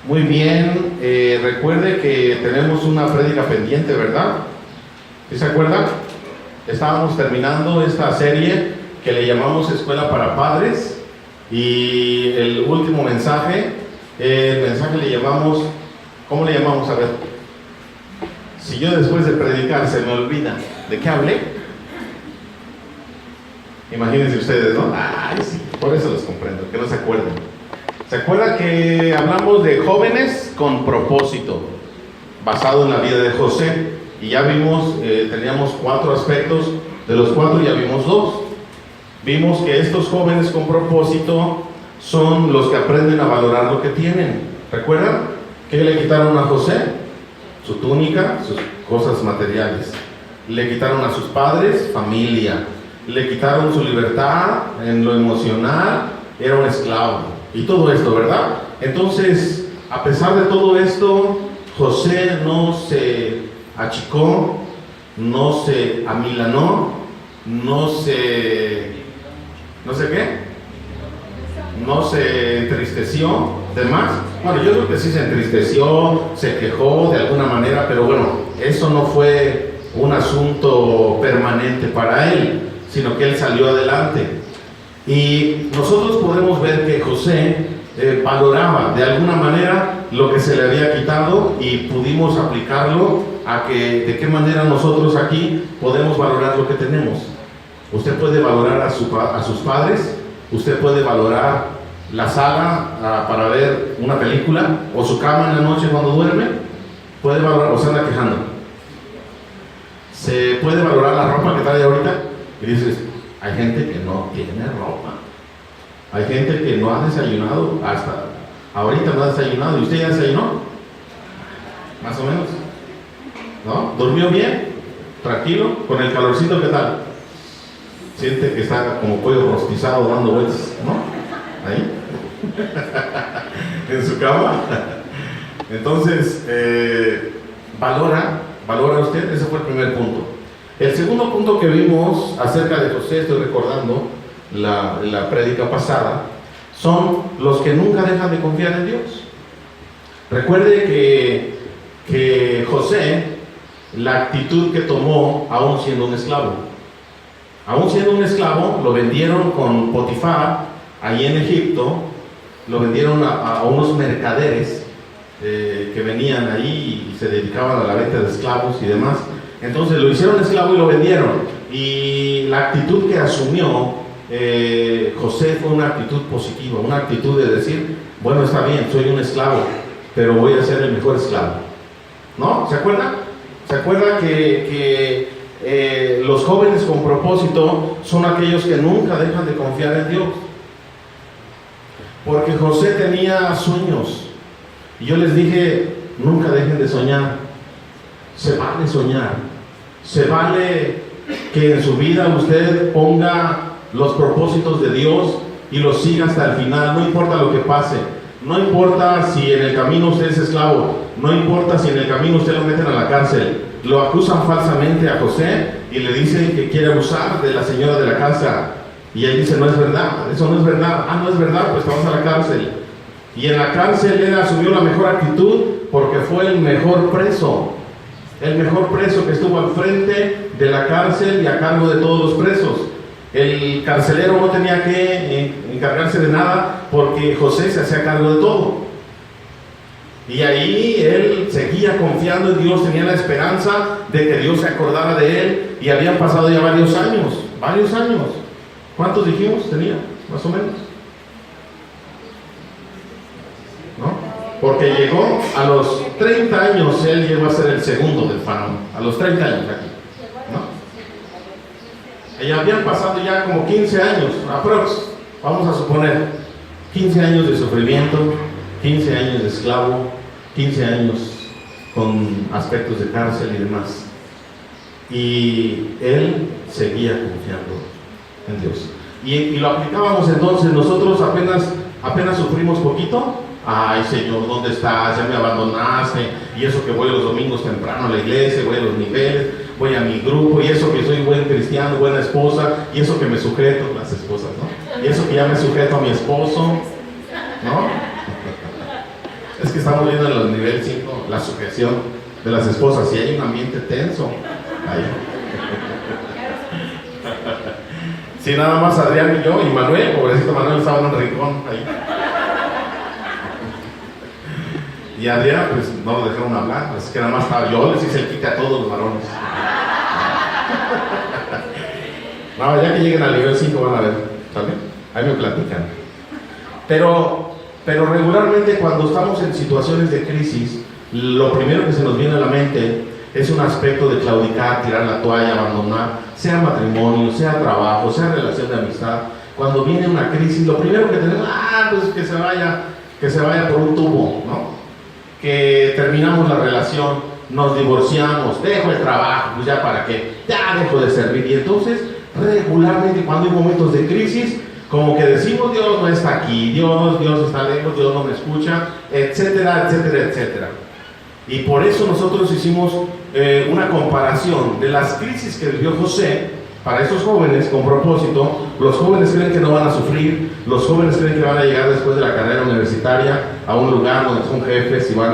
Muy bien, recuerde que tenemos una prédica pendiente, ¿verdad? ¿Sí se acuerdan? Estábamos terminando esta serie que le llamamos Escuela para Padres y el último mensaje, el mensaje le llamamos, ¿cómo le llamamos? A ver, si yo después de predicar se me olvida de qué hablé, imagínense ustedes, ¿no? Ay, sí, por eso los comprendo, que no se acuerden. ¿Se acuerda que hablamos de jóvenes con propósito, basado en la vida de José? Y ya vimos, teníamos 4 aspectos, de los 4 ya vimos 2. Vimos que estos jóvenes con propósito son los que aprenden a valorar lo que tienen. ¿Recuerdan? ¿Qué le quitaron a José? Su túnica, sus cosas materiales. Le quitaron a sus padres, familia. Le quitaron su libertad en lo emocional, era un esclavo. Y todo esto, ¿verdad? Entonces, a pesar de todo esto, José no se achicó, no se amilanó, no se entristeció, demás. Bueno, yo creo que sí se entristeció, se quejó de alguna manera, pero bueno, eso no fue un asunto permanente para él, sino que él salió adelante. Y nosotros podemos ver que José valoraba de alguna manera lo que se le había quitado y pudimos aplicarlo a que de qué manera nosotros aquí podemos valorar lo que tenemos. Usted puede valorar a sus padres, usted puede valorar la sala para ver una película o su cama en la noche cuando duerme, puede valorar, o se anda quejando. Se puede valorar la ropa que trae ahorita y dices, hay gente que no tiene ropa. Hay gente que no ha desayunado, hasta ahorita no ha desayunado. ¿Y usted ya desayunó? Más o menos. ¿No? ¿Durmió bien? ¿Tranquilo? ¿Con el calorcito qué tal? Siente que está como pollo rostizado dando vueltas, ¿no? Ahí. En su cama. Entonces, valora usted. Ese fue el primer punto. El segundo punto que vimos acerca de José, estoy recordando la prédica pasada, son los que nunca dejan de confiar en Dios. Recuerde que José, la actitud que tomó aún siendo un esclavo, lo vendieron con Potifar, ahí en Egipto, lo vendieron a unos mercaderes que venían ahí y se dedicaban a la venta de esclavos y demás. Entonces lo hicieron esclavo y lo vendieron. Y la actitud que asumió José fue una actitud positiva, una actitud de decir, bueno, está bien, soy un esclavo, pero voy a ser el mejor esclavo. ¿No? ¿Se acuerda? ¿Se acuerda que los jóvenes con propósito son aquellos que nunca dejan de confiar en Dios? Porque José tenía sueños. Y yo les dije, nunca dejen de soñar. Se vale soñar, se vale que en su vida usted ponga los propósitos de Dios y los siga hasta el final, no importa lo que pase, no importa si en el camino usted es esclavo, no importa si en el camino usted lo meten a la cárcel. Lo acusan falsamente a José y le dicen que quiere abusar de la señora de la casa y él dice, no es verdad, eso no es verdad. No es verdad, pues vamos a la cárcel. Y en la cárcel él asumió la mejor actitud porque fue el mejor preso que estuvo al frente de la cárcel y a cargo de todos los presos. El carcelero no tenía que encargarse de nada porque José se hacía cargo de todo. Y ahí él seguía confiando en Dios, tenía la esperanza de que Dios se acordara de él y habían pasado ya varios años. ¿Cuántos dijimos tenía? Más o menos. ¿No? Porque llegó a los 30 años, él llegó a ser el segundo del faraón, a los 30 años aquí, ¿no? Y habían pasado ya como 15 años, aprox, vamos a suponer, 15 años de sufrimiento, 15 años de esclavo, 15 años con aspectos de cárcel y demás. Y él seguía confiando en Dios. Y lo aplicábamos entonces, nosotros apenas sufrimos poquito. Ay, Señor, ¿dónde estás? Ya me abandonaste. Y eso que voy los domingos temprano a la iglesia, voy a los niveles, voy a mi grupo, y eso que soy buen cristiano, buena esposa, y eso que me sujeto, las esposas, ¿no? Y eso que ya me sujeto a mi esposo, ¿no? Es que estamos viendo en el nivel 5 la sujeción de las esposas. Si hay un ambiente tenso ahí. Si nada más Adrián y yo y Manuel, pobrecito Manuel, estaba en un rincón ahí. Y Adrián, pues no lo dejaron hablar, así que nada más estaba yo, les hice el quite a todos los varones. No, ya que lleguen al nivel 5 van a ver, ¿sale? Ahí me platican. Pero regularmente cuando estamos en situaciones de crisis, lo primero que se nos viene a la mente es un aspecto de claudicar, tirar la toalla, abandonar, sea matrimonio, sea trabajo, sea relación de amistad. Cuando viene una crisis, lo primero que tenemos, pues que se vaya por un tubo, ¿no? Que terminamos la relación, nos divorciamos, dejo el trabajo, pues ya para qué, ya dejo de servir. Y entonces, regularmente cuando hay momentos de crisis, como que decimos, Dios no está aquí, Dios está lejos, Dios no me escucha, etcétera, etcétera, etcétera. Y por eso nosotros hicimos una comparación de las crisis que vivió José para esos jóvenes con propósito. Los jóvenes creen que no van a sufrir, los jóvenes creen que van a llegar después de la carrera universitaria a un lugar donde son jefes y van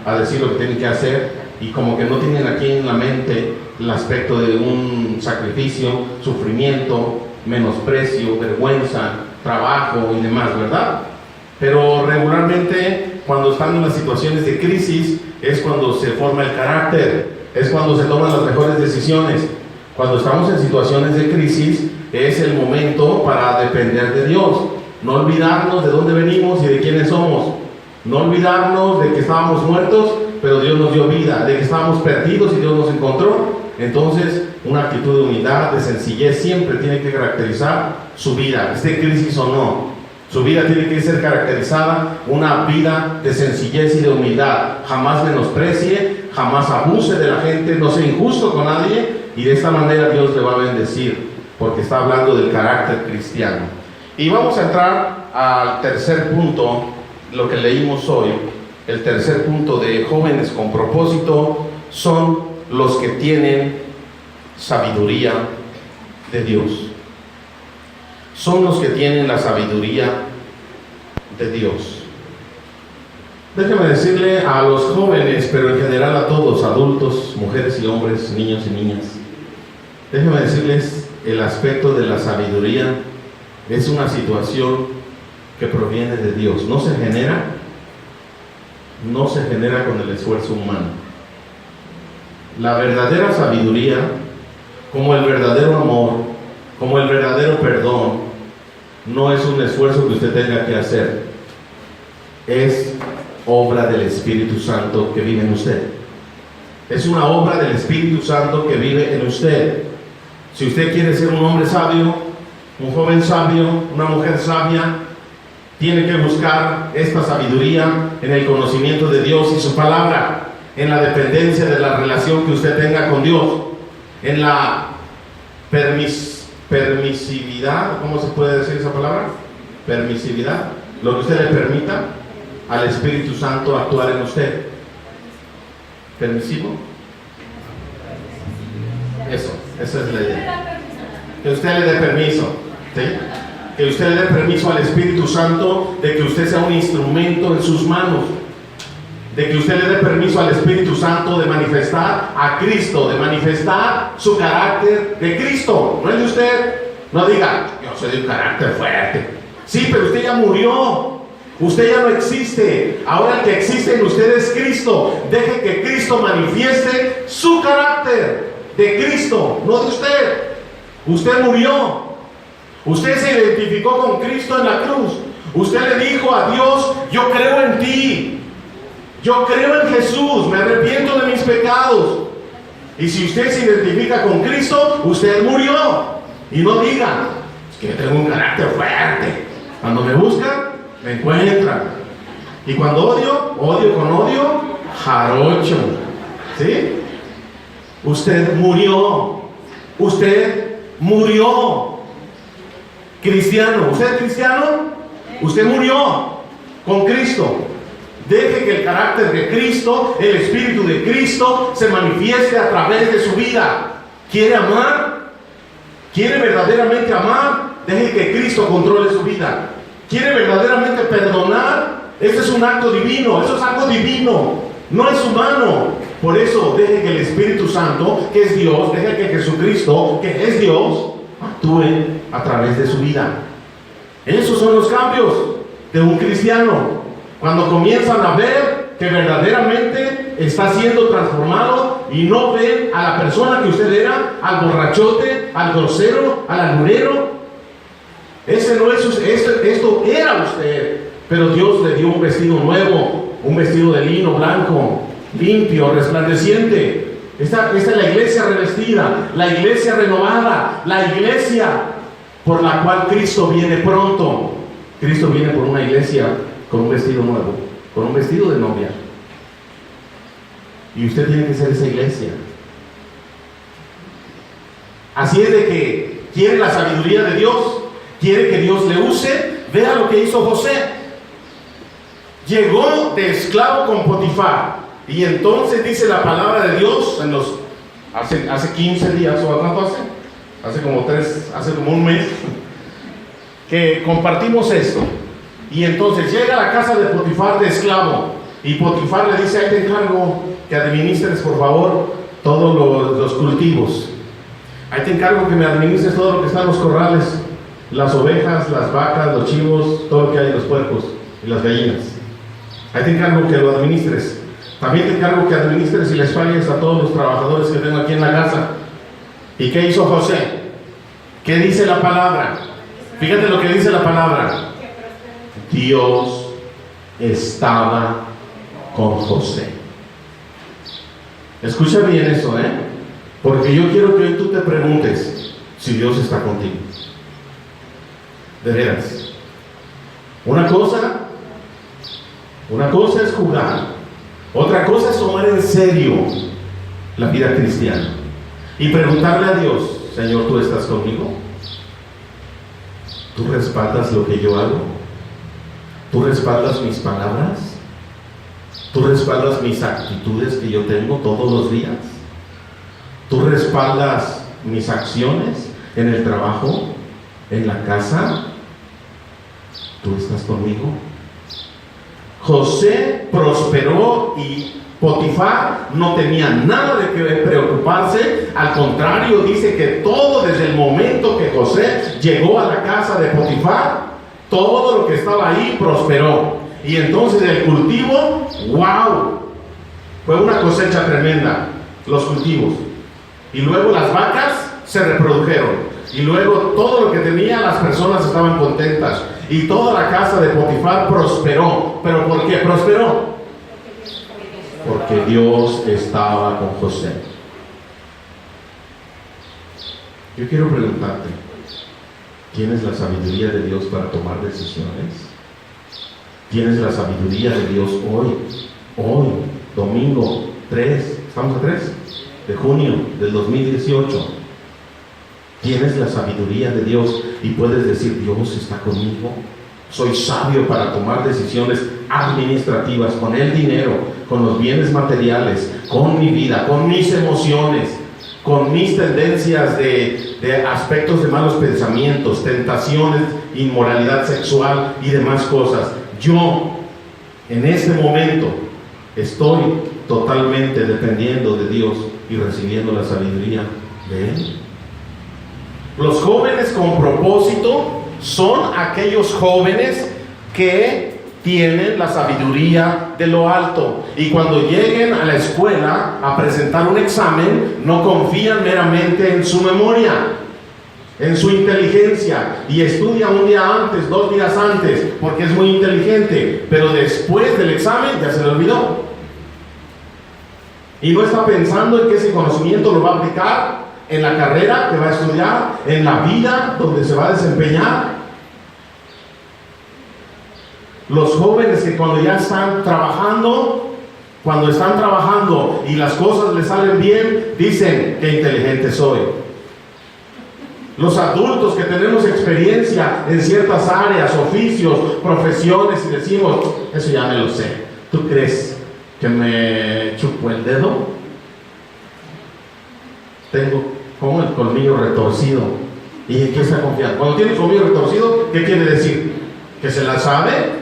a decir lo que tienen que hacer, y como que no tienen aquí en la mente el aspecto de un sacrificio, sufrimiento, menosprecio, vergüenza, trabajo y demás, ¿verdad? Pero regularmente cuando están en las situaciones de crisis es cuando se forma el carácter, es cuando se toman las mejores decisiones. Cuando estamos en situaciones de crisis es el momento para depender de Dios, no olvidarnos de dónde venimos y de quiénes somos, no olvidarnos de que estábamos muertos pero Dios nos dio vida, de que estábamos perdidos y Dios nos encontró. Entonces una actitud de humildad, de sencillez siempre tiene que caracterizar su vida, esté en crisis o no. Su vida tiene que ser caracterizada una vida de sencillez y de humildad. Jamás menosprecie, jamás abuse de la gente, no sea injusto con nadie, y de esta manera Dios le va a bendecir, porque está hablando del carácter cristiano. Y vamos a entrar al tercer punto, lo que leímos hoy. El tercer punto de jóvenes con propósito son los que tienen sabiduría de Dios. Son los que tienen la sabiduría de Dios. Déjeme decirle a los jóvenes, pero en general a todos, adultos, mujeres y hombres, niños y niñas, déjeme decirles, el aspecto de la sabiduría es una situación que proviene de Dios. No se genera con el esfuerzo humano. La verdadera sabiduría, como el verdadero amor, como el verdadero perdón, no es un esfuerzo que usted tenga que hacer, es obra del Espíritu Santo que vive en usted. Es una obra del Espíritu Santo que vive en usted. Si usted quiere ser un hombre sabio, un joven sabio, una mujer sabia, tiene que buscar esta sabiduría en el conocimiento de Dios y su palabra, en la dependencia de la relación que usted tenga con Dios, en la permisividad, ¿cómo se puede decir esa palabra? Permisividad, lo que usted le permita al Espíritu Santo actuar en usted. ¿Permisivo? Esa es la idea. Que usted le dé permiso, ¿sí? Que usted le dé permiso al Espíritu Santo de que usted sea un instrumento en sus manos, de que usted le dé permiso al Espíritu Santo de manifestar a Cristo, de manifestar su carácter de Cristo, no es de usted. No diga, yo soy de un carácter fuerte. Sí, pero usted ya murió, usted ya no existe. Ahora el que existe en usted es Cristo. Deje que Cristo manifieste su carácter de Cristo, no de usted. Usted murió. Usted se identificó con Cristo en la cruz. Usted le dijo a Dios, yo creo en ti, yo creo en Jesús, me arrepiento de mis pecados. Y si usted se identifica con Cristo, usted murió. Y no diga, es que yo tengo un carácter fuerte. Cuando me buscan, me encuentran. Y cuando odio con odio, jarocho. ¿Sí? Usted murió. Usted murió. Cristiano, ¿usted es cristiano? Usted murió con Cristo. Deje que el carácter de Cristo, el Espíritu de Cristo, se manifieste a través de su vida. ¿Quiere amar? ¿Quiere verdaderamente amar? Deje que Cristo controle su vida. ¿Quiere verdaderamente perdonar? Este es un acto divino, eso es algo divino, no es humano. Por eso deje que el Espíritu Santo, que es Dios, deje que Jesucristo, que es Dios, actúe a través de su vida. Esos son los cambios de un cristiano. Cuando comienzan a ver que verdaderamente está siendo transformado y no ven a la persona que usted era, al borrachote, al grosero, al alburero. Ese no es, esto era usted, pero Dios le dio un vestido nuevo, un vestido de lino blanco, limpio, resplandeciente. Esta es la iglesia revestida, la iglesia renovada, la iglesia por la cual Cristo viene pronto. Cristo viene por una iglesia con un vestido nuevo, con un vestido de novia. Y usted tiene que ser esa iglesia. Así es de que quiere la sabiduría de Dios, quiere que Dios le use. Vea lo que hizo José. Llegó de esclavo con Potifar. Y entonces dice la palabra de Dios hace 15 días, ¿o cuánto hace? Hace como un mes que compartimos esto. Y entonces llega a la casa de Potifar de esclavo, y Potifar le dice: ahí te encargo que administres por favor todos los cultivos. Ahí te encargo que me administres todo lo que está en los corrales, las ovejas, las vacas, los chivos, todo lo que hay, los puercos y las gallinas. Ahí te encargo que lo administres. También te encargo que administres y les pagues a todos los trabajadores que tengo aquí en la casa. ¿Y qué hizo José? ¿Qué dice la palabra? Fíjate lo que dice la palabra. Dios estaba con José. Escucha bien eso, porque yo quiero que hoy tú te preguntes si Dios está contigo. De veras. Una cosa es jugar, otra cosa es tomar en serio la vida cristiana y preguntarle a Dios: Señor, ¿tú estás conmigo? ¿Tú respaldas lo que yo hago? ¿Tú respaldas mis palabras? ¿Tú respaldas mis actitudes que yo tengo todos los días? ¿Tú respaldas mis acciones en el trabajo, en la casa? ¿Tú estás conmigo? José prosperó y Potifar no tenía nada de que preocuparse. Al contrario, dice que todo, desde el momento que José llegó a la casa de Potifar, todo lo que estaba ahí prosperó. Y entonces el cultivo, ¡wow!, fue una cosecha tremenda, los cultivos. Y luego las vacas se reprodujeron. Y luego todo lo que tenía, las personas estaban contentas. Y toda la casa de Potifar prosperó. ¿Pero por qué prosperó? Porque Dios estaba con José. Yo quiero preguntarte: ¿tienes la sabiduría de Dios para tomar decisiones? ¿Tienes la sabiduría de Dios hoy, domingo 3, estamos a 3 de junio del 2018? Tienes la sabiduría de Dios y puedes decir: Dios está conmigo. Soy sabio para tomar decisiones administrativas con el dinero, con los bienes materiales, con mi vida, con mis emociones, con mis tendencias de aspectos de malos pensamientos, tentaciones, inmoralidad sexual y demás cosas. Yo, en este momento, estoy totalmente dependiendo de Dios y recibiendo la sabiduría de Él. Los jóvenes con propósito son aquellos jóvenes que tienen la sabiduría de lo alto, y cuando lleguen a la escuela a presentar un examen, no confían meramente en su memoria, en su inteligencia, y estudia un día antes, 2 días antes, porque es muy inteligente, pero después del examen ya se le olvidó, y no está pensando en que ese conocimiento lo va a aplicar en la carrera que va a estudiar, en la vida donde se va a desempeñar. Los jóvenes que cuando están trabajando y las cosas les salen bien, dicen: qué inteligente soy. Los adultos que tenemos experiencia en ciertas áreas, oficios, profesiones, y decimos: eso ya me lo sé. ¿Tú crees que me chupo el dedo? Tengo como el colmillo retorcido. ¿Y en qué está confiando? Cuando tiene el colmillo retorcido, ¿qué quiere decir? ¿Que se la sabe?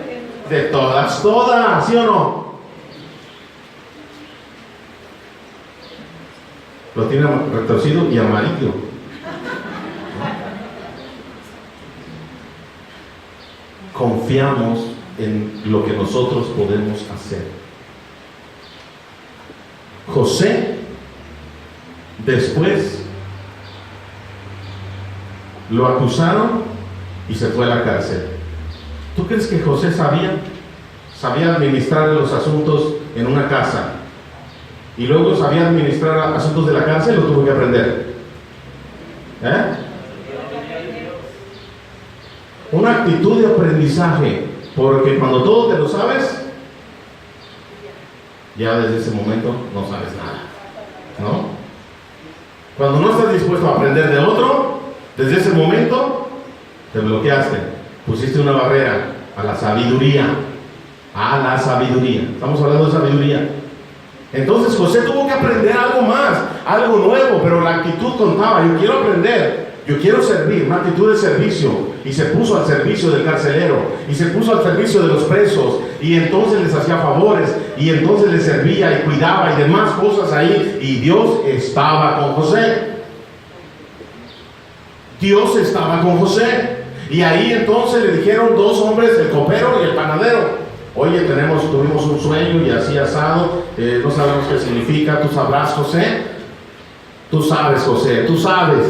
De todas, todas, ¿sí o no? Lo tiene retorcido y amarillo. Confiamos en lo que nosotros podemos hacer. José, después, lo acusaron y se fue a la cárcel. ¿Tú crees que José sabía administrar los asuntos en una casa y luego sabía administrar asuntos de la cárcel? ¿O tuvo que aprender? Una actitud de aprendizaje, porque cuando todo te lo sabes, ya desde ese momento no sabes nada, ¿no? Cuando no estás dispuesto a aprender de otro, desde ese momento te bloqueaste, pusiste una barrera a la sabiduría. A la sabiduría. Estamos hablando de sabiduría. Entonces José tuvo que aprender algo más, algo nuevo, pero la actitud contaba. Yo quiero aprender, yo quiero servir, una actitud de servicio. Y se puso al servicio del carcelero, y se puso al servicio de los presos, y entonces les hacía favores, y entonces les servía y cuidaba y demás cosas ahí. Y Dios estaba con José. Dios estaba con José. Y ahí entonces le dijeron dos hombres, el copero y el panadero: oye, tuvimos un sueño y así asado, no sabemos qué significa. ¿Tú sabrás, José? Tú sabes, José, tú sabes.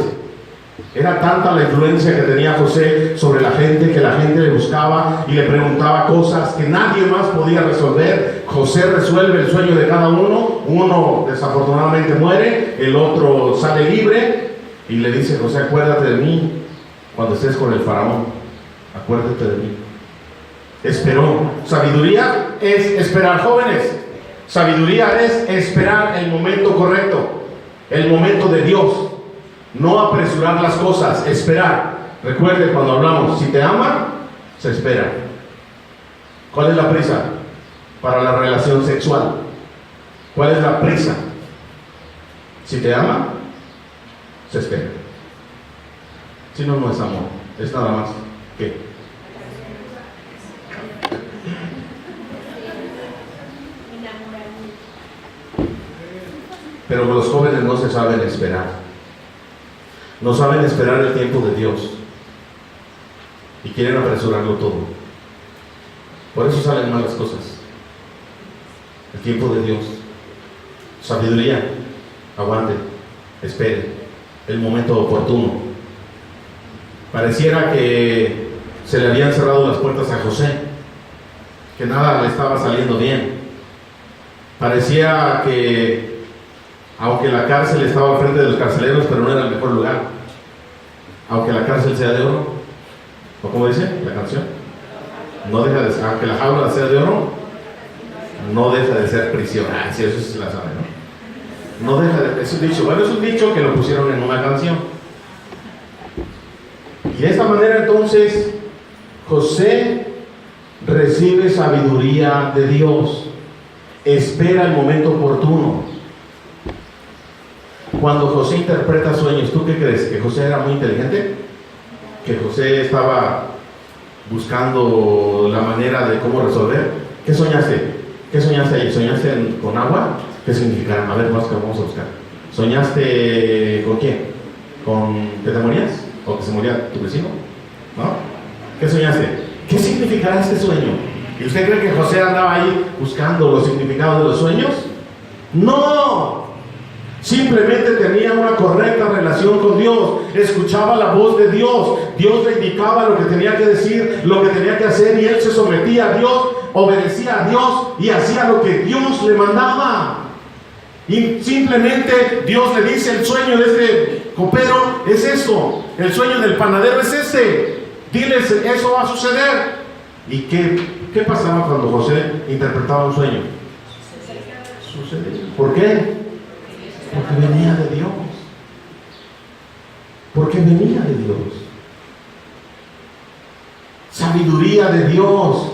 Era tanta la influencia que tenía José sobre la gente, que la gente le buscaba y le preguntaba cosas que nadie más podía resolver. José resuelve el sueño de cada uno. Uno desafortunadamente muere, el otro sale libre, y le dice: José, acuérdate de mí cuando estés con el faraón, acuérdate de mí. Esperó. Sabiduría es esperar, jóvenes. Sabiduría es esperar el momento correcto, el momento de Dios. No apresurar las cosas, esperar. Recuerde cuando hablamos, si te ama, se espera. ¿Cuál es la prisa? Para la relación sexual. ¿Cuál es la prisa? Si te ama, se espera. Si no, no es amor, es nada más que pero los jóvenes no se saben esperar. No saben esperar el tiempo de Dios y quieren apresurarlo todo. Por eso salen malas cosas. El tiempo de Dios. Sabiduría. Aguante, espere el momento oportuno. Pareciera que se le habían cerrado las puertas a José, que nada le estaba saliendo bien. Parecía que, aunque la cárcel estaba al frente de los carceleros, pero no era el mejor lugar. Aunque la cárcel sea de oro, o como dice la canción, no deja de ser, aunque la jaula sea de oro, no deja de ser prisión. Ah, sí, eso sí la sabe, ¿no? No deja de, es un dicho. Bueno, es un dicho que lo pusieron en una canción. Y de esta manera entonces José recibe sabiduría de Dios. Espera el momento oportuno. Cuando José interpreta sueños, ¿tú qué crees? ¿Que José era muy inteligente? ¿Que José estaba buscando la manera de cómo resolver? ¿Qué soñaste? ¿Qué soñaste ahí? ¿Soñaste con agua? ¿Qué significará? A ver, vamos a buscar. ¿Soñaste con quién? ¿Con que te morías? ¿O que se moría tu vecino? ¿No? ¿Qué soñaste? ¿Qué significará este sueño? ¿Y usted cree que José andaba ahí buscando los significados de los sueños? ¡No! Simplemente tenía una correcta relación con Dios, escuchaba la voz de Dios, Dios le indicaba lo que tenía que decir, lo que tenía que hacer, y él se sometía a Dios, obedecía a Dios y hacía lo que Dios le mandaba. Y simplemente Dios le dice: el sueño de este copero es esto, el sueño del panadero es este, diles, eso va a suceder. ¿Y qué pasaba cuando José interpretaba un sueño? Sucedía. ¿Por qué? Porque venía de Dios. Porque venía de Dios. Sabiduría de Dios.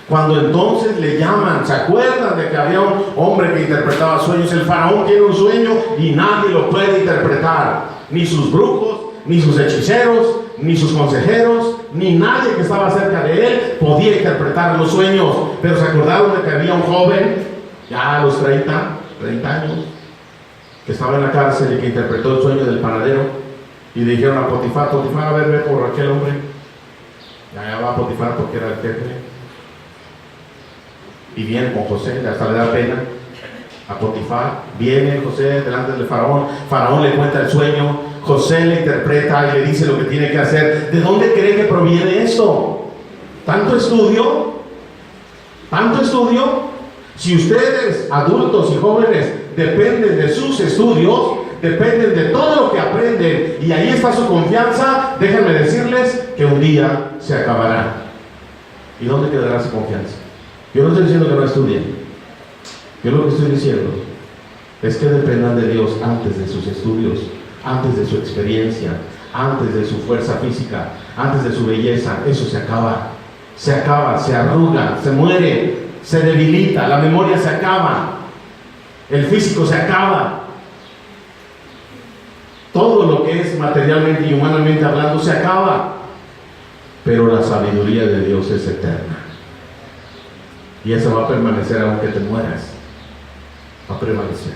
Cuando entonces le llaman, ¿se acuerdan de que había un hombre que interpretaba sueños? El faraón tiene un sueño y nadie lo puede interpretar. Ni sus brujos, ni sus hechiceros, ni sus consejeros, ni nadie que estaba cerca de él podía interpretar los sueños. Pero se acordaron de que había un joven, ya a los 30 años, que estaba en la cárcel y que interpretó el sueño del panadero. Y le dijeron a Potifar, Potifar, a ver, ve por aquel hombre. Ya va a Potifar porque era el jefe. Y viene con José, hasta le da pena a Potifar. Viene José delante del faraón. Faraón le cuenta el sueño. José le interpreta y le dice lo que tiene que hacer. ¿De dónde cree que proviene esto? ¿Tanto estudio? ¿Tanto estudio? Si ustedes, adultos y jóvenes, dependen de sus estudios, dependen de todo lo que aprenden, y ahí está su confianza, déjenme decirles que un día se acabará. ¿Y dónde quedará su confianza? Yo no estoy diciendo que no estudien. Yo lo que estoy diciendo es que dependan de Dios antes de sus estudios, antes de su experiencia, antes de su fuerza física, antes de su belleza. Eso se acaba, se arruga, se muere, se debilita, la memoria se acaba, el físico se acaba. Todo lo que es materialmente y humanamente hablando se acaba, pero la sabiduría de Dios es eterna. Y esa va a permanecer aunque te mueras. Va a permanecer.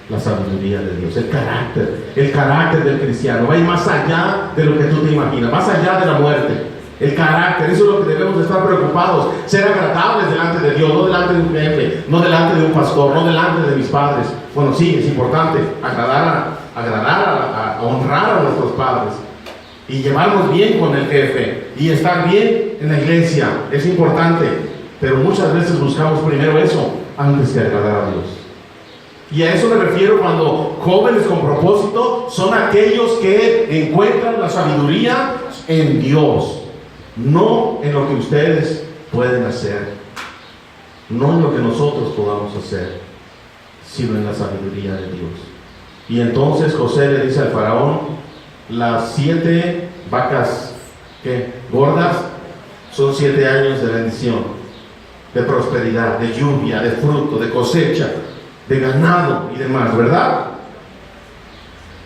La sabiduría de Dios, el carácter del cristiano va a ir más allá de lo que tú te imaginas, más allá de la muerte. El carácter, eso es lo que debemos de estar preocupados, ser agradables delante de Dios, no delante de un jefe, no delante de un pastor, no delante de mis padres. Bueno, sí, es importante agradar a honrar a nuestros padres y llevarnos bien con el jefe y estar bien en la iglesia, es importante, pero muchas veces buscamos primero eso antes que agradar a Dios. Y a eso me refiero cuando jóvenes con propósito son aquellos que encuentran la sabiduría en Dios, no en lo que ustedes pueden hacer, no en lo que nosotros podamos hacer, sino en la sabiduría de Dios. Y entonces José le dice al faraón, las 7 vacas gordas son 7 años de bendición, de prosperidad, de lluvia, de fruto, de cosecha, de ganado y demás, ¿verdad?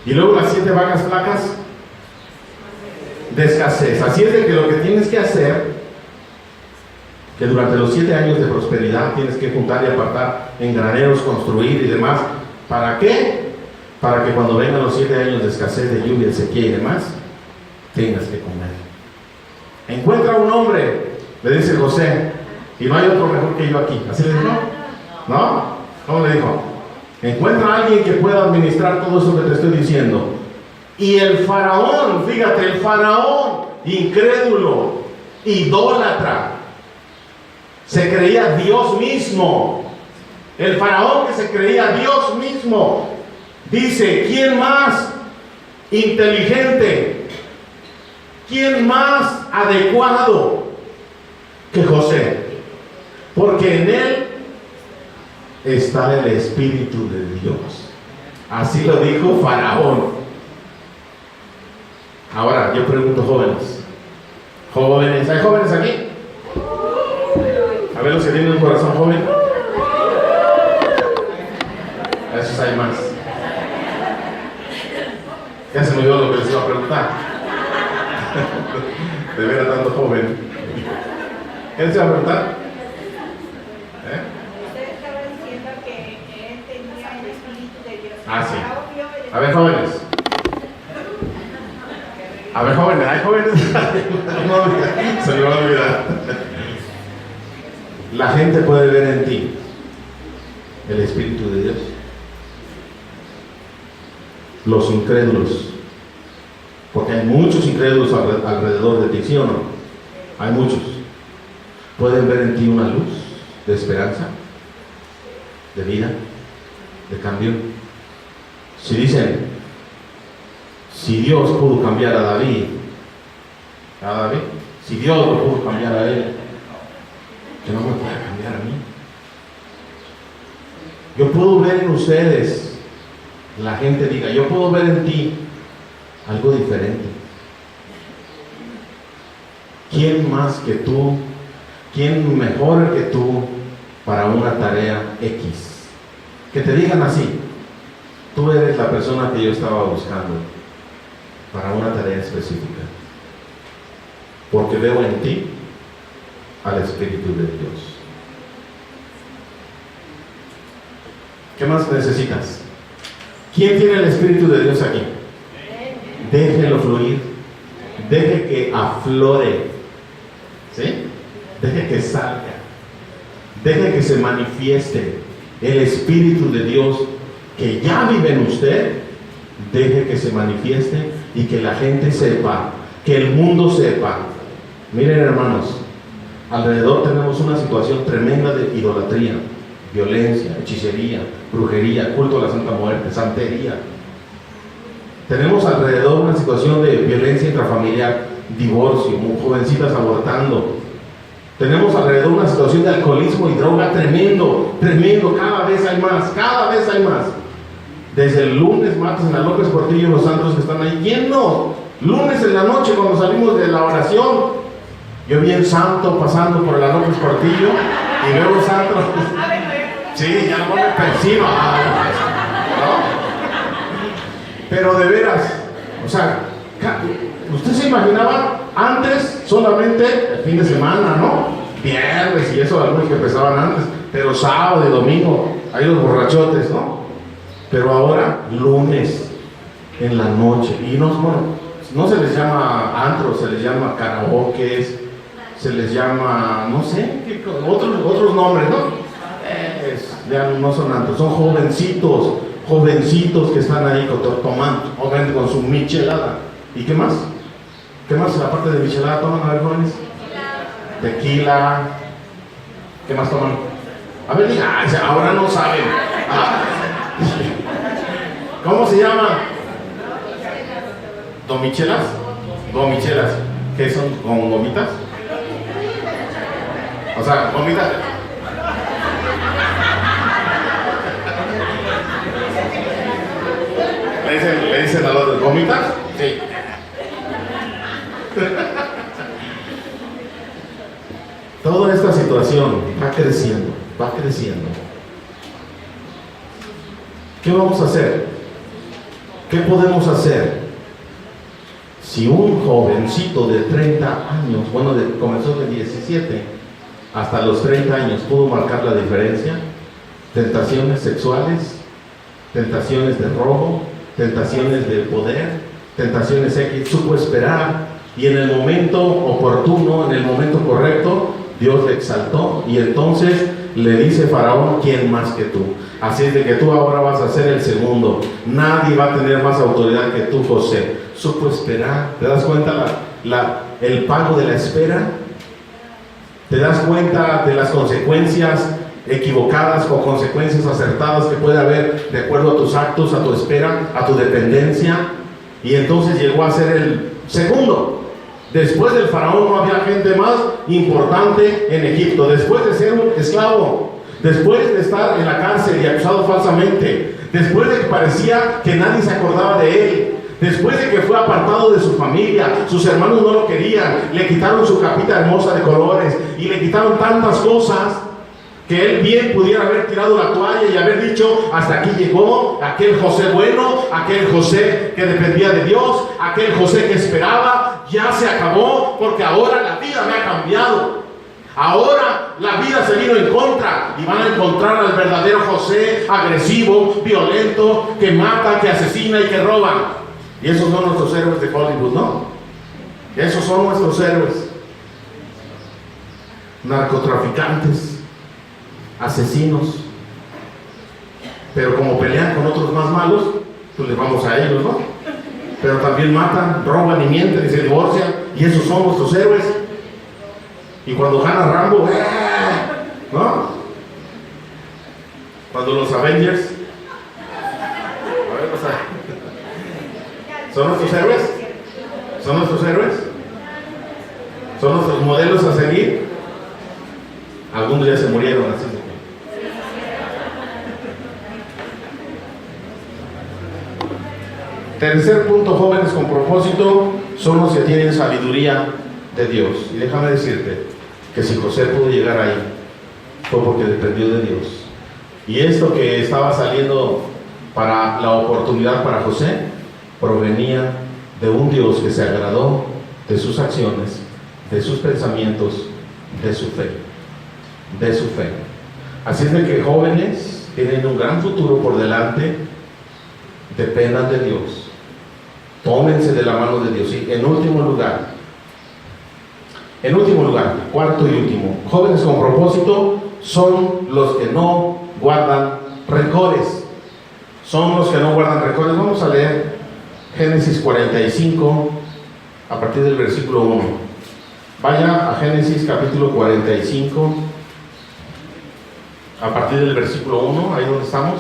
Y luego las 7 vacas flacas de escasez. Así es de que lo que tienes que hacer, que durante los 7 años de prosperidad tienes que juntar y apartar en graneros, construir y demás. ¿Para qué? Para que cuando vengan los 7 años de escasez, de lluvia, de sequía y demás, tengas que comer. Encuentra un hombre, le dice José, y no hay otro mejor que yo aquí. ¿Así le dijo? ¿No? ¿Cómo le dijo? Encuentra a alguien que pueda administrar todo eso que te estoy diciendo. Y el faraón, fíjate, el faraón incrédulo, idólatra, se creía Dios mismo. El faraón que se creía Dios mismo, dice, ¿quién más inteligente? ¿Quién más adecuado que José? Porque en él está el Espíritu de Dios. Así lo dijo Faraón. Ahora, yo pregunto, jóvenes, ¿hay jóvenes aquí? A ver los que tienen un corazón joven. A esos hay más. Ya se me olvidó lo que les iba a preguntar. De ver a tanto joven. ¿Qué les iba a preguntar? Usted estaba diciendo que él tenía el Espíritu de Dios. Ah, sí. A ver, jóvenes. ¿hay jóvenes? No, se me va a olvidar. La gente puede ver en ti el Espíritu de Dios. Los incrédulos, porque hay muchos incrédulos alrededor de ti, ¿sí o no? Hay muchos. Pueden ver en ti una luz de esperanza, de vida, de cambio. Si dicen, si Dios pudo cambiar a David, si Dios lo pudo cambiar a él, que no me puede cambiar a mí. Yo puedo ver en ustedes, la gente diga, yo puedo ver en ti algo diferente. ¿Quién más que tú? ¿Quién mejor que tú para una tarea X? Que te digan así, tú eres la persona que yo estaba buscando para una tarea específica. porque veo en ti al Espíritu de Dios. ¿Qué más necesitas? ¿Quién tiene el Espíritu de Dios aquí? Déjelo fluir, deje que aflore, ¿sí? Deje que salga, deje que se manifieste el Espíritu de Dios que ya vive en usted. Deje que se manifieste y que la gente sepa, que el mundo sepa. Miren, hermanos, alrededor tenemos una situación tremenda de idolatría, violencia, hechicería, brujería, culto a la Santa Muerte, santería. Tenemos alrededor una situación de violencia intrafamiliar, divorcio, jovencitas abortando. Tenemos alrededor una situación de alcoholismo y droga tremendo, tremendo, cada vez hay más, cada vez hay más. Desde el lunes, martes en la López Portillo, los santos que están ahí, ¿quién no? Lunes en la noche cuando salimos de la oración, yo vi el santo pasando por la López Portillo y veo los santos. Sí, ya no me persino, ¿no? Pero de veras, o sea, usted se imaginaba antes solamente el fin de semana, ¿no? Viernes y eso, algunos que empezaban antes, pero sábado y domingo, hay los borrachotes, ¿no? Pero ahora, lunes, en la noche, y no se les llama antro, se les llama karaoke, se les llama, no sé, otros nombres, ¿no? Ya no son antros, son jovencitos que están ahí tomando, obviamente con su michelada. ¿Y qué más? ¿Qué más aparte de michelada toman, a ver, jóvenes? Tequila. ¿Qué más toman? A ver, diga, ahora no saben. ¿Cómo se llama? ¿Domichelas? Gomichelas. ¿Qué son? ¿Con gomitas? O sea, gomitas. ¿Le dicen a los gomitas? Sí. Toda esta situación va creciendo, va creciendo. ¿Qué vamos a hacer? ¿Qué podemos hacer? Si un jovencito de 30 años, comenzó de 17 hasta los 30 años, pudo marcar la diferencia, tentaciones sexuales, tentaciones de robo, tentaciones de poder, tentaciones X, supo esperar, y en el momento oportuno, en el momento correcto, Dios le exaltó, y entonces le dice Faraón: ¿quién más que tú? Así es de que tú ahora vas a ser el segundo, nadie va a tener más autoridad que tú, José. Supo esperar. ¿Te das cuenta el pago de la espera? ¿Te das cuenta de las consecuencias equivocadas o consecuencias acertadas que puede haber de acuerdo a tus actos, a tu espera, a tu dependencia? Y entonces llegó a ser el segundo. Después del faraón no había gente más importante en Egipto. Después de ser un esclavo, después de estar en la cárcel y acusado falsamente, después de que parecía que nadie se acordaba de él, después de que fue apartado de su familia, sus hermanos no lo querían, le quitaron su capita hermosa de colores y le quitaron tantas cosas, que él bien pudiera haber tirado la toalla y haber dicho: hasta aquí llegó aquel José bueno, aquel José que dependía de Dios, aquel José que esperaba, ya se acabó, porque ahora la vida me ha cambiado. Ahora la vida se vino en contra y van a encontrar al verdadero José, agresivo, violento, que mata, que asesina y que roba. Y esos son nuestros héroes de Hollywood, ¿no? Esos son nuestros héroes. Narcotraficantes, asesinos, pero como pelean con otros más malos, pues les vamos a ellos, ¿no? Pero también matan, roban y mienten y se divorcian, y esos son nuestros héroes. Y cuando gana Rambo, ¿no? Cuando los Avengers, ¿son nuestros héroes? ¿Son nuestros héroes? ¿Son nuestros modelos a seguir? Algunos ya se murieron, así de que. Tercer punto: jóvenes con propósito son los que tienen sabiduría de Dios. Y déjame decirte que si José pudo llegar ahí, fue porque dependió de Dios. Y esto que estaba saliendo para la oportunidad para José, provenía de un Dios que se agradó de sus acciones, de sus pensamientos, de su fe. De su fe. Así es de que jóvenes tienen un gran futuro por delante. Dependan de Dios. Tómense de la mano de Dios. Y en último lugar, cuarto y último, jóvenes con propósito son los que no guardan rencores. Son los que no guardan rencores. Vamos a leer Génesis 45 a partir del versículo 1. Vaya a Génesis capítulo 45 a partir del versículo 1, ahí donde estamos.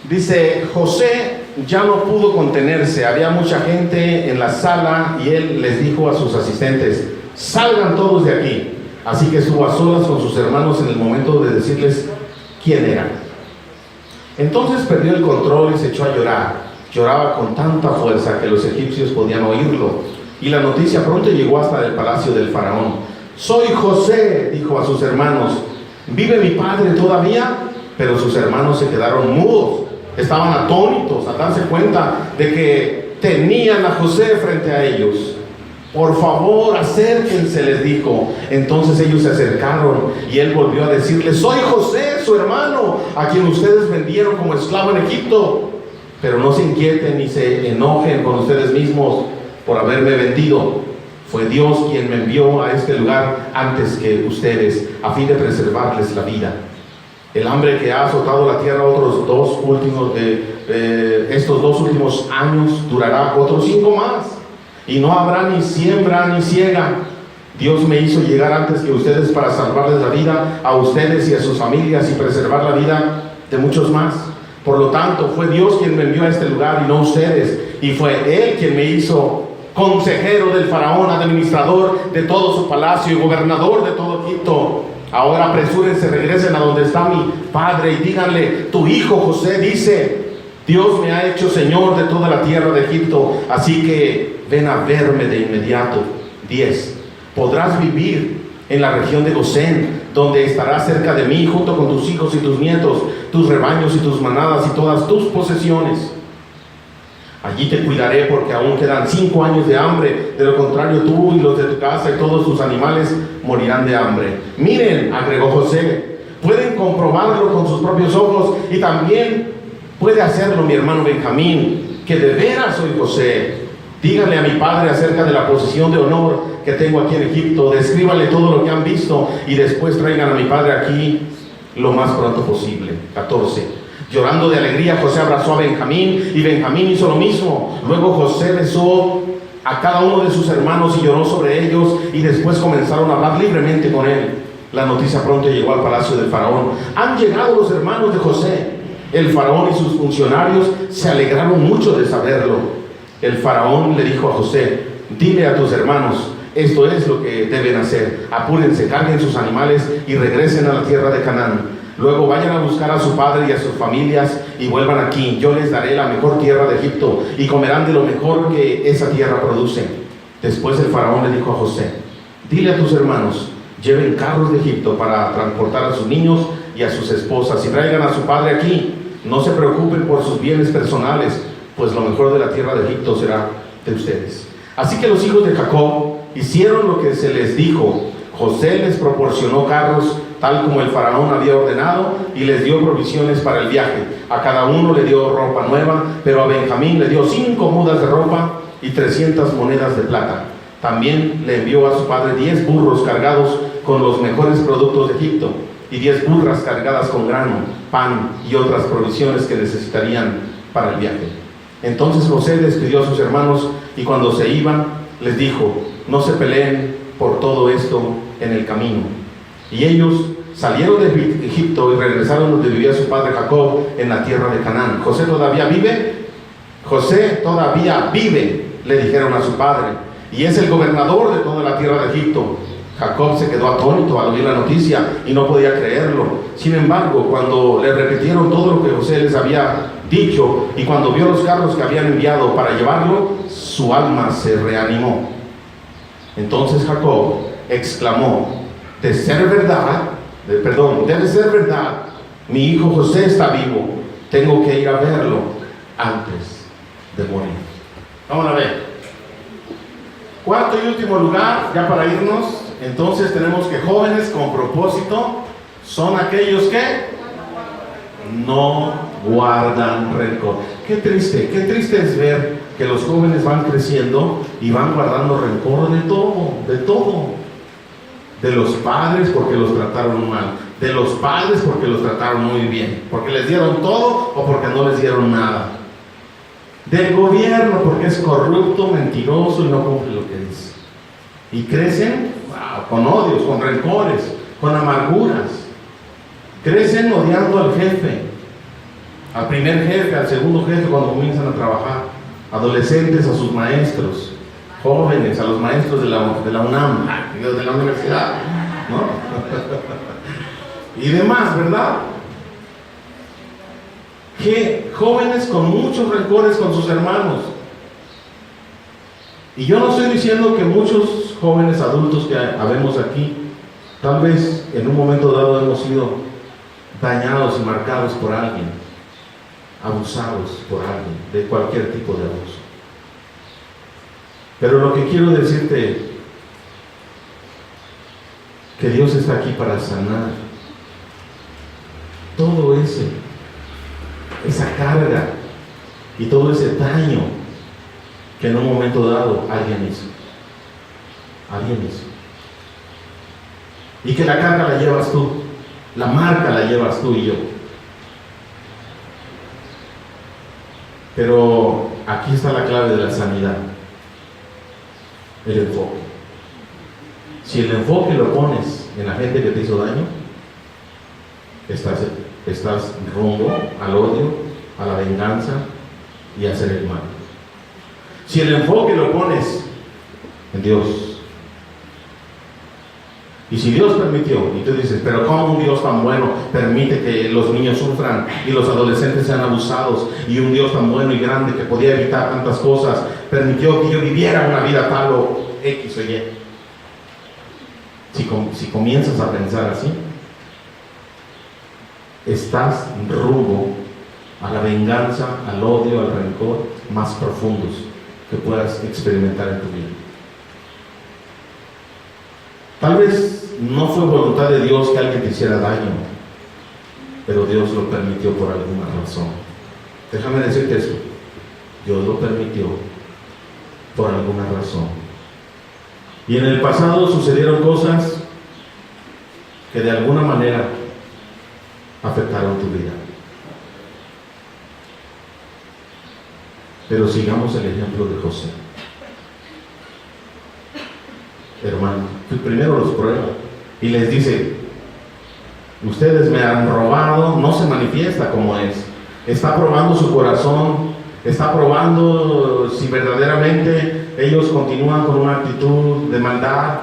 Dice: José ya no pudo contenerse, había mucha gente en la sala y él les dijo a sus asistentes: salgan todos de aquí. Así que estuvo a solas con sus hermanos en el momento de decirles quién era. Entonces perdió el control y se echó a llorar. Lloraba con tanta fuerza que los egipcios podían oírlo. Y la noticia pronto llegó hasta el palacio del faraón. Soy José, dijo a sus hermanos. ¿Vive mi padre todavía? Pero sus hermanos se quedaron mudos. Estaban atónitos al darse cuenta de que tenían a José frente a ellos. Por favor, acérquense, les dijo. Entonces ellos se acercaron y él volvió a decirles: soy José, su hermano, a quien ustedes vendieron como esclavo en Egipto. Pero no se inquieten ni se enojen con ustedes mismos por haberme vendido. Fue Dios quien me envió a este lugar antes que ustedes, a fin de preservarles la vida. El hambre que ha azotado la tierra estos dos últimos años durará otros 5 más, y no habrá ni siembra ni siega. Dios me hizo llegar antes que ustedes para salvarles la vida a ustedes y a sus familias y preservar la vida de muchos más. Por lo tanto, fue Dios quien me envió a este lugar y no ustedes, y fue Él quien me hizo consejero del faraón, administrador de todo su palacio y gobernador de todo Egipto. Ahora apresúrense, regresen a donde está mi padre y díganle: tu hijo José dice: Dios me ha hecho señor de toda la tierra de Egipto, así que ven a verme de inmediato. 10. Podrás vivir en la región de Gosén, donde estarás cerca de mí, junto con tus hijos y tus nietos, tus rebaños y tus manadas y todas tus posesiones. Allí te cuidaré porque aún quedan 5 años de hambre. De lo contrario, tú y los de tu casa y todos tus animales morirán de hambre. Miren, agregó José, pueden comprobarlo con sus propios ojos, y también puede hacerlo mi hermano Benjamín, que de veras soy José. Díganle a mi padre acerca de la posición de honor que tengo aquí en Egipto. Descríbanle todo lo que han visto y después traigan a mi padre aquí lo más pronto posible. 14. Llorando de alegría, José abrazó a Benjamín y Benjamín hizo lo mismo. Luego José besó a cada uno de sus hermanos y lloró sobre ellos, y después comenzaron a hablar libremente con él. La noticia pronto llegó al palacio del faraón: han llegado los hermanos de José. El faraón y sus funcionarios se alegraron mucho de saberlo. El faraón le dijo a José: dile a tus hermanos, esto es lo que deben hacer. Apúrense, carguen sus animales y regresen a la tierra de Canaán. Luego vayan a buscar a su padre y a sus familias y vuelvan aquí. Yo les daré la mejor tierra de Egipto y comerán de lo mejor que esa tierra produce. Después el faraón le dijo a José: dile a tus hermanos, lleven carros de Egipto para transportar a sus niños y a sus esposas, y traigan a su padre aquí. No se preocupen por sus bienes personales, pues lo mejor de la tierra de Egipto será de ustedes. Así que los hijos de Jacob hicieron lo que se les dijo. José les proporcionó carros tal como el faraón había ordenado, y les dio provisiones para el viaje. A cada uno le dio ropa nueva, pero a Benjamín le dio 5 mudas de ropa y 300 monedas de plata. También le envió a su padre 10 burros cargados con los mejores productos de Egipto, y 10 burras cargadas con grano, pan y otras provisiones que necesitarían para el viaje. Entonces José despidió a sus hermanos, y cuando se iban les dijo: no se peleen por todo esto en el camino. Y ellos salieron de Egipto y regresaron donde vivía su padre Jacob, en la tierra de Canaán. ¿José todavía vive? José todavía vive, le dijeron a su padre, y es el gobernador de toda la tierra de Egipto. Jacob se quedó atónito al oír la noticia y no podía creerlo. Sin embargo, cuando le repitieron todo lo que José les había dicho, y cuando vio los carros que habían enviado para llevarlo, su alma se reanimó. Entonces Jacob exclamó: debe ser verdad, mi hijo José está vivo. Tengo que ir a verlo antes de morir. Vamos a ver. Cuarto y último lugar, ya para irnos, entonces tenemos que jóvenes con propósito son aquellos que no guardan rencor. Qué triste es ver que los jóvenes van creciendo y van guardando rencor de todo. De los padres porque los trataron mal, de los padres porque los trataron muy bien, porque les dieron todo o porque no les dieron nada. Del gobierno porque es corrupto, mentiroso y no cumple lo que dice. Y crecen con odios, con rencores, con amarguras. Crecen odiando al jefe, al primer jefe, al segundo jefe cuando comienzan a trabajar. Adolescentes a sus maestros, jóvenes a los maestros de la UNAM, de la universidad, ¿no? Y demás, ¿verdad? Que jóvenes con muchos rencores con sus hermanos. Y yo no estoy diciendo que muchos jóvenes adultos que habemos aquí, tal vez en un momento dado hemos sido dañados y marcados por alguien, abusados por alguien, de cualquier tipo de abuso. Pero lo que quiero decirte, que Dios está aquí para sanar todo esa carga y todo ese daño que en un momento dado alguien hizo. Y que la carga la llevas tú, la marca la llevas tú y yo. Pero aquí está la clave de la sanidad: el enfoque. Si el enfoque lo pones en la gente que te hizo daño, estás rumbo al odio, a la venganza y a hacer el mal. Si el enfoque lo pones en Dios, y si Dios permitió, y tú dices, pero ¿cómo un Dios tan bueno permite que los niños sufran y los adolescentes sean abusados? Y un Dios tan bueno y grande que podía evitar tantas cosas permitió que yo viviera una vida tal o X o Y. Si comienzas a pensar así, estás rumbo a la venganza, al odio, al rencor más profundos que puedas experimentar en tu vida. Tal vez no fue voluntad de Dios que alguien te hiciera daño, pero Dios lo permitió por alguna razón. Déjame decirte esto: Dios lo permitió por alguna razón. Y en el pasado sucedieron cosas que de alguna manera afectaron tu vida. Pero sigamos el ejemplo de José. Hermano, primero los prueba y les dice: ustedes me han robado. No se manifiesta como es. Está probando su corazón, está probando si verdaderamente ellos continúan con una actitud de maldad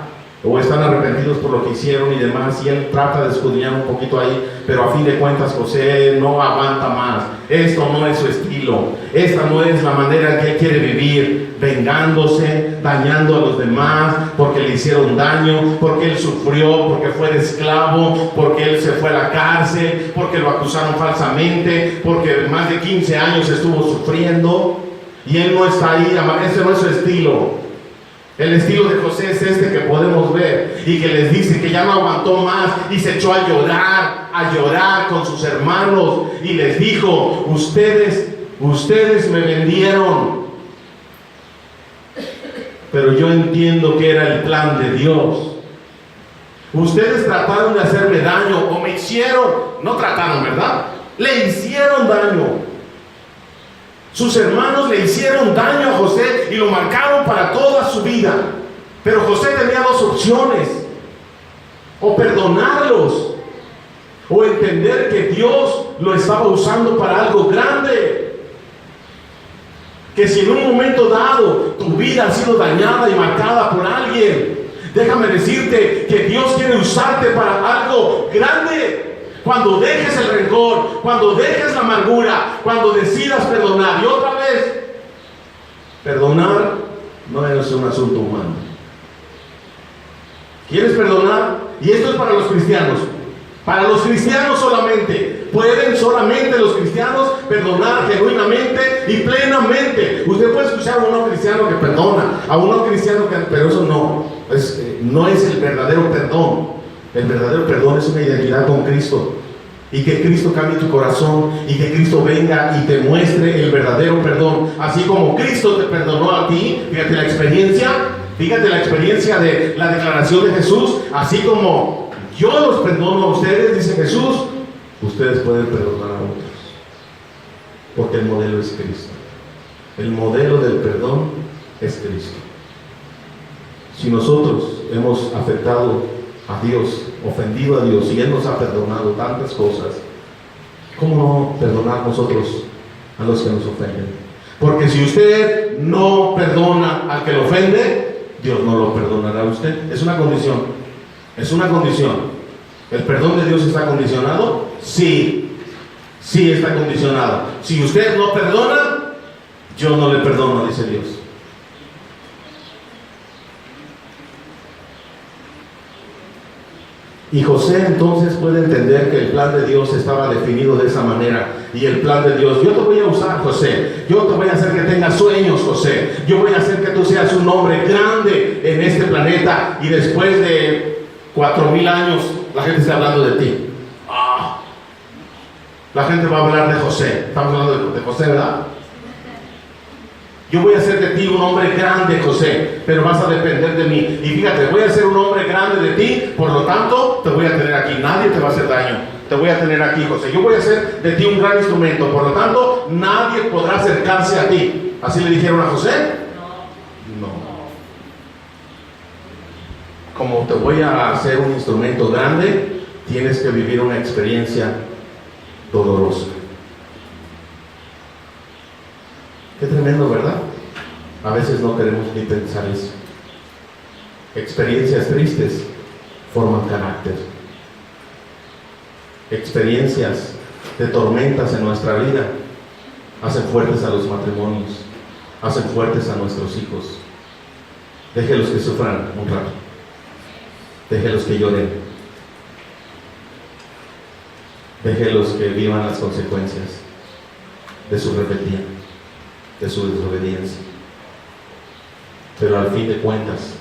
o están arrepentidos por lo que hicieron y demás, y él trata de escudriñar un poquito ahí, pero a fin de cuentas José no aguanta más. Esto no es su estilo, esta no es la manera en que él quiere vivir, vengándose, dañando a los demás porque le hicieron daño, porque él sufrió, porque fue esclavo, porque él se fue a la cárcel, porque lo acusaron falsamente, porque más de 15 años estuvo sufriendo, y él no está ahí. Ese no es su estilo. El estilo de José es este que podemos ver, y que les dice que ya no aguantó más y se echó a llorar con sus hermanos, y les dijo: ustedes me vendieron, pero yo entiendo que era el plan de Dios. Ustedes trataron de hacerme daño, o me hicieron, no trataron, ¿verdad? Le hicieron daño. Sus hermanos le hicieron daño a José y lo marcaron para toda su vida. Pero José tenía dos opciones: o perdonarlos, o entender que Dios lo estaba usando para algo grande. Que si en un momento dado tu vida ha sido dañada y marcada por alguien, déjame decirte que Dios quiere usarte para algo grande. Cuando dejes el rencor, cuando dejes la amargura, cuando decidas perdonar. Y otra vez, perdonar no es un asunto humano. ¿Quieres perdonar? Y esto es para los cristianos. Para los cristianos solamente. Pueden solamente los cristianos perdonar genuinamente y plenamente. Usted puede escuchar a uno cristiano que perdona, a uno cristiano que... Pero eso no es el verdadero perdón. El verdadero perdón es una identidad con Cristo. Y que Cristo cambie tu corazón y que Cristo venga y te muestre el verdadero perdón. Así como Cristo te perdonó a ti, fíjate la experiencia de la declaración de Jesús. Así como yo los perdono a ustedes, dice Jesús, ustedes pueden perdonar a otros. Porque el modelo es Cristo. El modelo del perdón es Cristo. Si nosotros hemos afectado a Dios, ofendido a Dios, y Él nos ha perdonado tantas cosas, ¿cómo no perdonar nosotros a los que nos ofenden? Porque si usted no perdona al que lo ofende, Dios no lo perdonará a usted. Es una condición. Es una condición. ¿El perdón de Dios está condicionado? Sí. Sí está condicionado. Si usted no perdona, yo no le perdono, dice Dios. Y José entonces puede entender que el plan de Dios estaba definido de esa manera. Y el plan de Dios: yo te voy a usar, José. Yo te voy a hacer que tengas sueños, José. Yo voy a hacer que tú seas un hombre grande en este planeta. Y después de 4,000 años, la gente está hablando de ti. La gente va a hablar de José. Estamos hablando de José, ¿verdad? Yo voy a hacer de ti un hombre grande, José, pero vas a depender de mí. Y fíjate, voy a ser un hombre grande de ti, por lo tanto, te voy a tener aquí. Nadie te va a hacer daño. Te voy a tener aquí, José. Yo voy a hacer de ti un gran instrumento, por lo tanto, nadie podrá acercarse a ti. ¿Así le dijeron a José? No. Como te voy a hacer un instrumento grande, tienes que vivir una experiencia dolorosa. Qué tremendo, ¿verdad? A veces no queremos ni pensar eso. Experiencias tristes forman carácter. Experiencias de tormentas en nuestra vida hacen fuertes a los matrimonios, hacen fuertes a nuestros hijos. Déjelos que sufran un rato. Déjelos que lloren. Déjelos que vivan las consecuencias de su rebeldía, de su desobediencia. Pero al fin de cuentas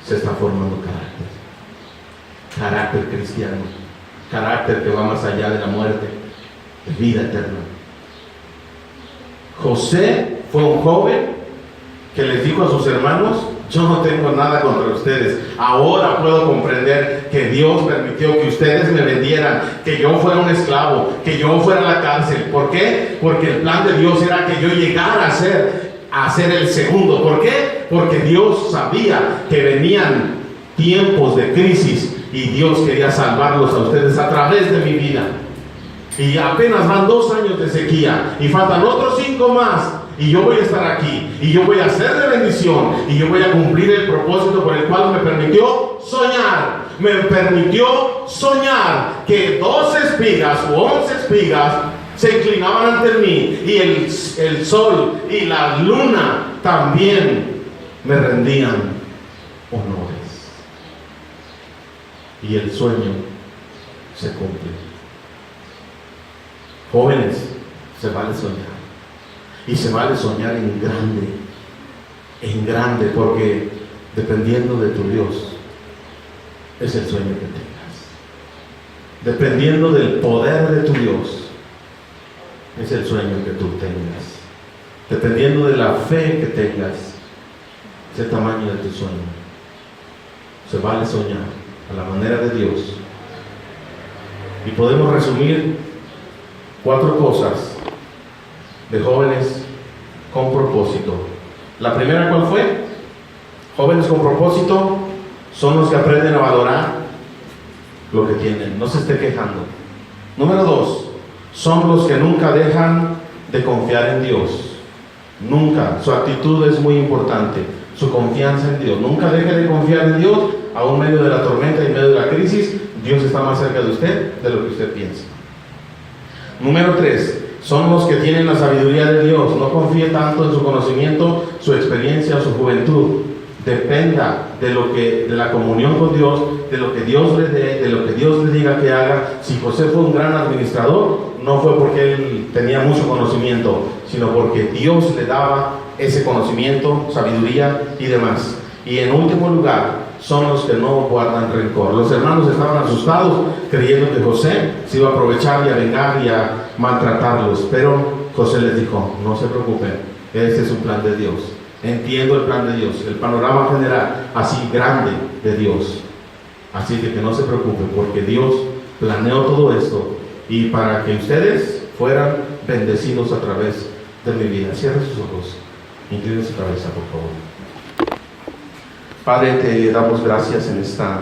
se está formando carácter cristiano, carácter que va más allá de la muerte, de vida eterna. José fue un joven que les dijo a sus hermanos: yo no tengo nada contra ustedes. Ahora puedo comprender que Dios permitió que ustedes me vendieran, que yo fuera un esclavo, que yo fuera a la cárcel. ¿Por qué? Porque el plan de Dios era que yo llegara a ser el segundo. ¿Por qué? Porque Dios sabía que venían tiempos de crisis y Dios quería salvarlos a ustedes a través de mi vida. Y apenas van 2 años de sequía y faltan otros 5 más. Y yo voy a estar aquí, y yo voy a ser de bendición, y yo voy a cumplir el propósito por el cual me permitió soñar. Me permitió soñar que 12 espigas u 11 espigas se inclinaban ante mí, y el sol y la luna también me rendían honores. Y el sueño se cumple. Jóvenes, se vale soñar. Y se vale soñar en grande, porque dependiendo de tu Dios, es el sueño que tengas. Dependiendo del poder de tu Dios, es el sueño que tú tengas. Dependiendo de la fe que tengas, es el tamaño de tu sueño. Se vale soñar a la manera de Dios. Y podemos resumir 4 cosas de jóvenes con propósito. La primera, ¿cuál fue? Jóvenes con propósito son los que aprenden a valorar lo que tienen, no se esté quejando. Número 2, son los que nunca dejan de confiar en Dios. Nunca. Su actitud es muy importante, su confianza en Dios. Nunca deje de confiar en Dios, aún en medio de la tormenta y en medio de la crisis. Dios está más cerca de usted de lo que usted piensa. Número 3, son los que tienen la sabiduría de Dios. No confíe tanto en su conocimiento, su experiencia o su juventud. dependa de la comunión con Dios, de lo que Dios le dé, de lo que Dios le diga que haga. Si José fue un gran administrador, no fue porque él tenía mucho conocimiento, sino porque Dios le daba ese conocimiento, sabiduría y demás. Y en último lugar, son los que no guardan rencor. Los hermanos estaban asustados, creyendo que José se iba a aprovechar y a vengar y a maltratarlos, pero José les dijo: no se preocupen, este es un plan de Dios. Entiendo el plan de Dios, el panorama general así grande de Dios. Así que no se preocupen, porque Dios planeó todo esto y para que ustedes fueran bendecidos a través de mi vida. Cierren sus ojos, inclinen su cabeza, por favor. Padre, te damos gracias en esta